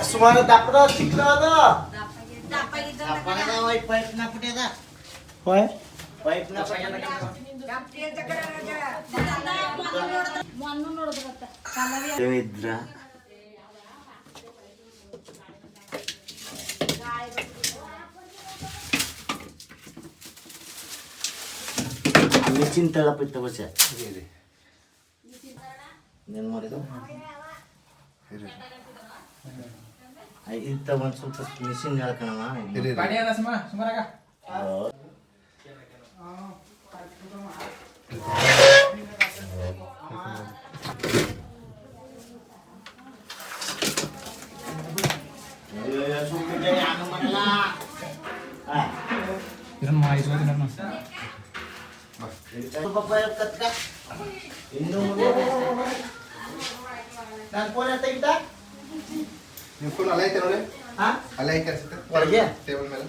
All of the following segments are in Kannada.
ಸುಮಾರು ದಪ್ಪದ ಚಿಕ್ಕದ ಪೈಪ್ ನ ಪುಟ್ಯದ ಹೋಯ್ ಪೈಪ್ ನ ಇದ್ರ ಮಿಷಿನ್ ತಳಪಿತ್ತ ಬಸ ಏನು ಮಾಡಿದ ಇಂಥ ಒಂದು ಸ್ವಲ್ಪ ಮಿಷಿನ್ ಹೇಳ್ಕಣವ ಇದನ್ನ ಮಾಡಿ ನಾನು ಫೋನ್ ತೆಗಿತ ನಿಮ್ಮ ಫೋನ್ ಅಲ್ಲ ಐತೆ ನೋಡಿ ಅಲ್ಲ ಐತೆ ಅನ್ಸುತ್ತೆ ಒಳಗೆ ಟೇಬಲ್ ಮೇಲೆ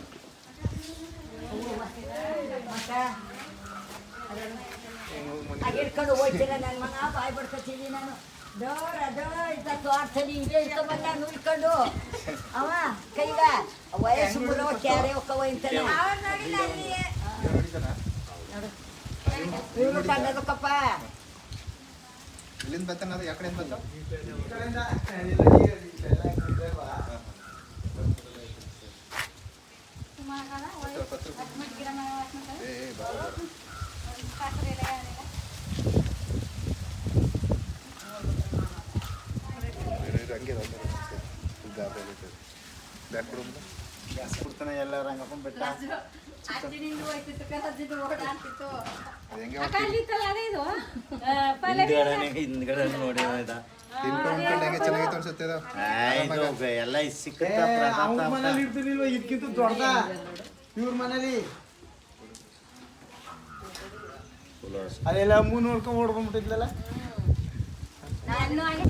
ಹಿಡ್ಕೊಂಡು ಹೋಗ್ತೀರ ನನ್ನ ಮಗ ಬಾಯ್ ಬಡ್ಕೊತೀವಿ ನಾನು ಸ್ವಾರ್ಥಲಿ ಹಿಂಗೆ ಇಟ್ಕೊಂಬಲ್ಲ ನುಯ್ಕೊಂಡು ಅವ ಕೈಗ ವಯಸ್ಸು ಬಿಡೋ ಕ್ಯಾರೆ ಒಕ್ಕವ ಇಂತಾನೆ ಇವ್ರು ಕಂಡದಕ್ಕಪ್ಪ ಇಲ್ಲಿಂದ ಬರ್ತಾನೆ ಅದು ಯಾಕಡೆ ಬಂದ ಎಲ್ಲ ರಂಗಪ್ಪ ಬೆಟ್ಟ ಹಿಂದ್ಗಡೆ ನೋಡಿ ಚೆನ್ನಾಗಿತ್ತು ಅನ್ಸುತ್ತೆ ಎಲ್ಲ ಸಿಕ್ಕ ಮನೇಲಿ ಇರ್ತಿರ್ಲಿಲ್ವ ಇದಕ್ಕಿಂತ ದೊಡ್ಡದ ಇವ್ರ ಮನೇಲಿ ಅದೆಲ್ಲ ಮೂನ್ ನೋಡ್ಕೊಂಡ್ ಓಡ್ಕೊಂಡ್ಬಿಟ್ಟಿದ್ಲಲ್ಲ ನಾನು